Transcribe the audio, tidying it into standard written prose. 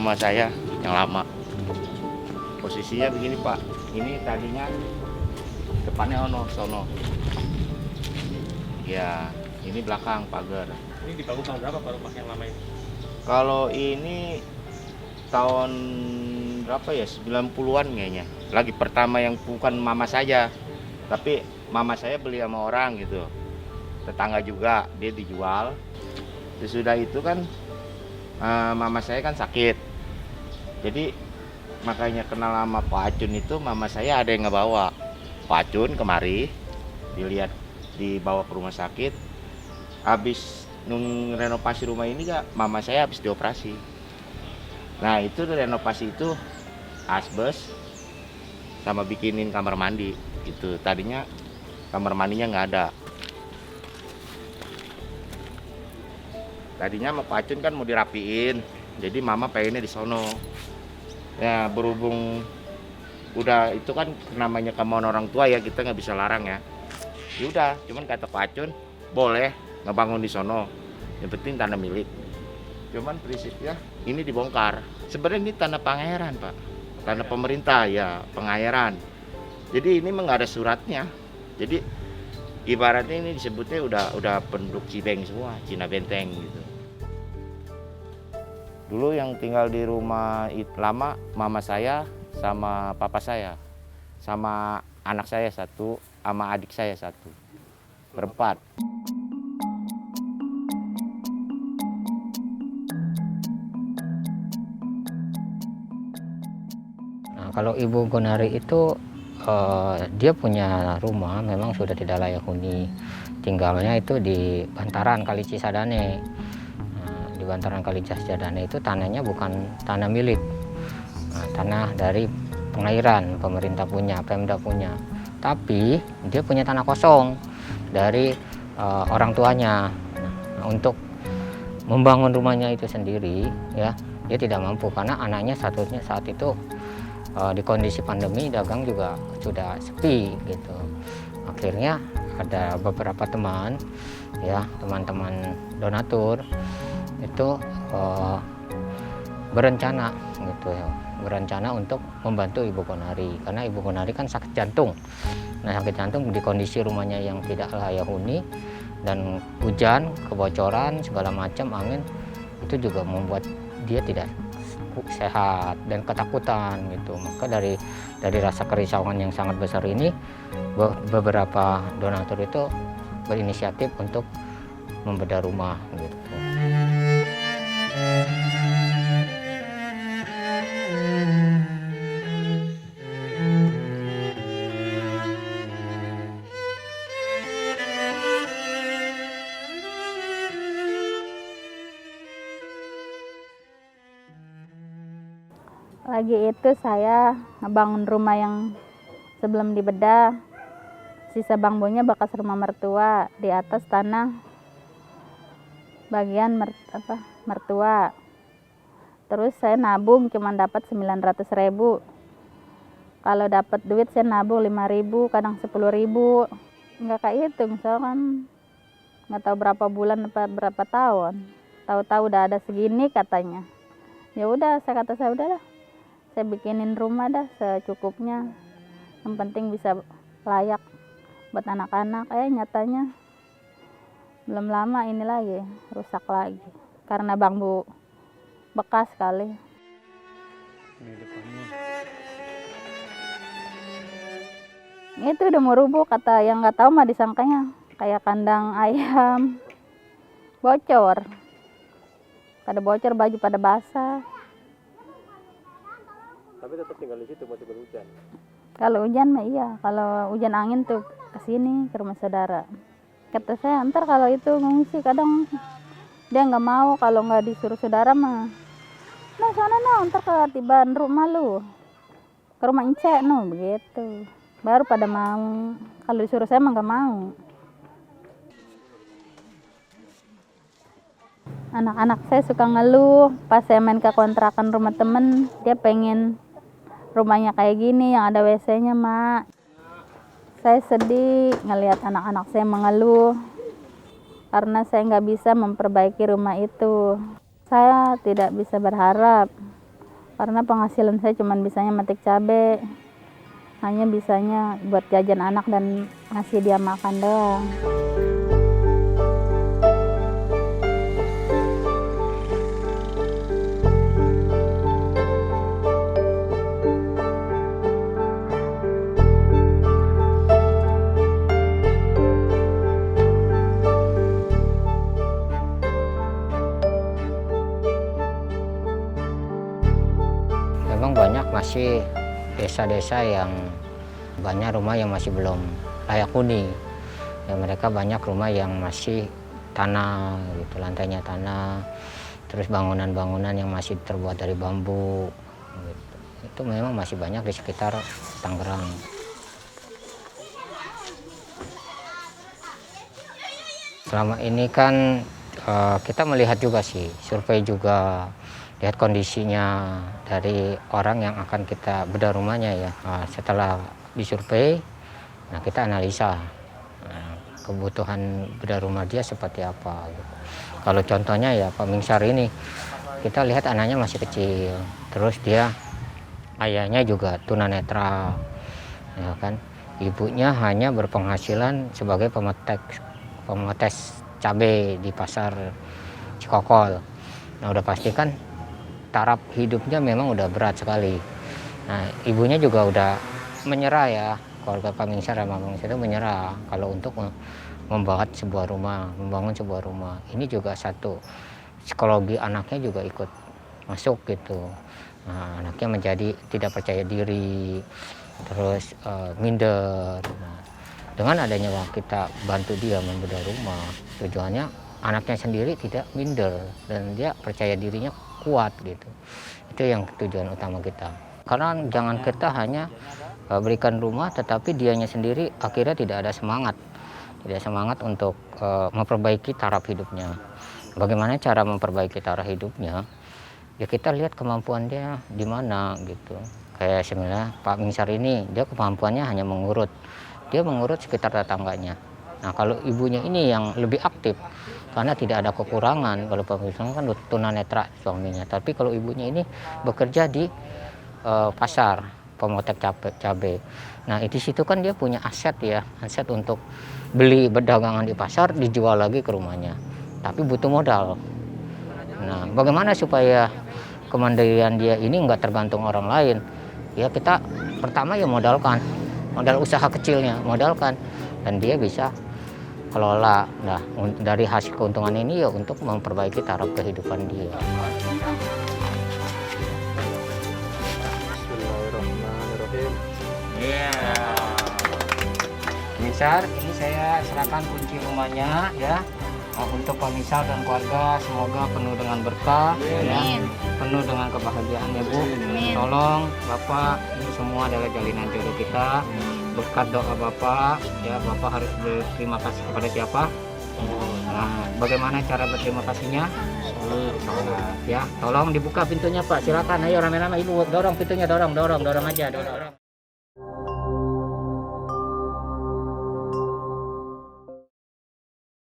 rumah saya yang lama. Posisinya begini Pak, ini tadinya depannya sono. Ya, ini belakang pagar. Ini dibangun tahun berapa Pak rumah yang lama ini? Kalau ini tahun berapa ya, 90-an kayaknya. Lagi pertama yang bukan mama saja, tapi mama saya beli sama orang gitu. Tetangga juga, dia dijual. Sesudah itu kan mama saya kan sakit. Jadi makanya kenal sama Pak Acun itu, mama saya ada yang ngebawa Pak Acun kemari, dilihat, dibawa ke rumah sakit. Habis renovasi rumah ini kak, mama saya habis dioperasi. Nah itu renovasi itu asbes sama bikinin kamar mandi gitu. Tadinya kamar mandinya nggak ada. Tadinya sama Pak Acun kan mau dirapiin, jadi mama pengennya di sono. Ya berhubung udah itu kan namanya kemauan orang tua ya, kita nggak bisa larang ya. Yaudah, cuman kata Pak Acun boleh ngebangun di sono, yang penting tanah milik. Cuman prinsipnya ini dibongkar. Sebenarnya ini tanah pangeran Pak, tanah pemerintah ya, pengairan. Jadi ini nggak ada suratnya. Jadi ibaratnya ini disebutnya udah penduduk Cibeng semua, Cina Benteng gitu. Dulu yang tinggal di rumah lama mama saya sama papa saya, sama anak saya satu, sama adik saya satu, berempat. Nah, kalau Ibu Gonari itu dia punya rumah memang sudah tidak layak huni. Tinggalnya itu di bantaran Kali Cisadane. Nah, di bantaran Kali Cisadane itu tanahnya bukan tanah milik. Nah, tanah dari pengairan, pemerintah punya, Pemda punya. Tapi dia punya tanah kosong dari orang tuanya. Nah, untuk membangun rumahnya itu sendiri ya, dia tidak mampu karena anaknya satunya saat itu di kondisi pandemi, dagang juga sudah sepi gitu. Akhirnya ada beberapa teman ya, teman-teman donatur itu berencana gitu ya, berencana untuk membantu Ibu Gonari karena Ibu Gonari kan sakit jantung. Nah, sakit jantung di kondisi rumahnya yang tidak layak huni dan hujan, kebocoran segala macam, angin, itu juga membuat dia tidak sehat dan ketakutan gitu. Maka dari rasa kerisauan yang sangat besar ini, beberapa donatur itu berinisiatif untuk membedah rumah gitu. Lagi itu saya ngebangun rumah yang sebelum dibedah, sisa bambunya bekas rumah mertua, di atas tanah bagian mertua. Terus saya nabung cuma dapat 900.000. Kalau dapat duit saya nabung 5.000, kadang 10.000. Nggak kehitung, misalkan nggak tahu berapa bulan apa berapa tahun. Tahu-tahu udah ada segini katanya. Ya udah, saya udahlah. Saya bikinin rumah dah secukupnya. Yang penting bisa layak buat anak-anak. Nyatanya belum lama ini lagi rusak lagi karena bambu bekas kali. Ini depannya. Itu udah mau rubuh, kata yang nggak tahu mah disangkanya kayak kandang ayam bocor. Pada bocor, baju pada basah. Tapi tetap tinggal di situ masih berhujan. Kalau hujan mah iya, kalau hujan angin tuh ke sini ke rumah saudara. Kata saya ntar kalau itu ngungsi, kadang dia nggak mau kalau nggak disuruh saudara mah. Nah sana ntar ketiban rumah lu, ke rumah Encek begitu. Baru pada mau. Kalau disuruh saya mah nggak mau. Anak-anak saya suka ngeluh pas saya main ke kontrakan rumah temen, dia pengen rumahnya kayak gini yang ada WC-nya, Mak. Saya sedih ngelihat anak-anak saya mengeluh karena saya nggak bisa memperbaiki rumah itu. Saya tidak bisa berharap Karena penghasilan saya cuma bisanya metik cabai, hanya bisanya buat jajan anak dan ngasih dia makan doang. Memang banyak masih desa-desa yang banyak rumah yang masih belum layak huni. Ya, mereka banyak rumah yang masih tanah, gitu, lantainya tanah, terus bangunan-bangunan yang masih terbuat dari bambu. Gitu. Itu memang masih banyak di sekitar Tangerang. Selama ini kan kita melihat juga sih, survei juga, lihat kondisinya dari orang yang akan kita bedah rumahnya ya. Setelah disurvei, nah kita analisa kebutuhan bedah rumah dia seperti apa. Gitu. Kalau contohnya ya Pak Mingsar ini, kita lihat anaknya masih kecil, terus dia ayahnya juga tunanetra, ya kan. Ibunya hanya berpenghasilan sebagai pemetes cabai di pasar Cikokol. Nah udah pasti kan taraf hidupnya memang udah berat sekali. Nah, ibunya juga udah menyerah ya, keluarga Pak Mingsar sama Pak Mingsar itu menyerah kalau untuk membangun sebuah rumah. Ini juga satu, psikologi anaknya juga ikut masuk gitu. Nah, anaknya menjadi tidak percaya diri, terus minder. Nah, dengan adanya kita bantu dia membedah rumah, tujuannya anaknya sendiri tidak minder dan dia percaya dirinya kuat gitu. Itu yang tujuan utama kita. Karena jangan kita hanya berikan rumah tetapi dianya sendiri akhirnya tidak ada semangat. Tidak semangat untuk memperbaiki taraf hidupnya. Bagaimana cara memperbaiki taraf hidupnya? Ya kita lihat kemampuan dia di mana gitu. Kayak sebenarnya Pak Mingsar ini dia kemampuannya hanya mengurut. Dia mengurut sekitar tetangganya. Nah, kalau ibunya ini yang lebih aktif karena tidak ada kekurangan. Kalau Pak Mingsar kan tunanetra suaminya, tapi kalau ibunya ini bekerja di pasar pemotek cabai. Nah, di situ kan dia punya aset ya, aset untuk beli berdagangan di pasar, dijual lagi ke rumahnya. Tapi butuh modal. Nah, bagaimana supaya kemandirian dia ini nggak tergantung orang lain? Ya kita pertama ya modal usaha kecilnya, modalkan, dan dia bisa kelola. Nah, dari hasil keuntungan ini ya untuk memperbaiki taraf kehidupan dia. Bismillahirrahmanirrahim. Iya. Mingsar, ini saya serahkan kunci rumahnya ya. Untuk Pak Mingsar dan keluarga semoga penuh dengan berkah ya, penuh dengan kebahagiaan ya Bu. Tolong Bapak, ini semua adalah jalinan jodoh kita. Berkat doa Bapak ya, Bapak harus berterima kasih kepada siapa? Nah, bagaimana cara berterima kasihnya? Ya, tolong dibuka pintunya Pak, silakan. Ayo rame-rame Ibu dorong pintunya, dorong aja, dorong.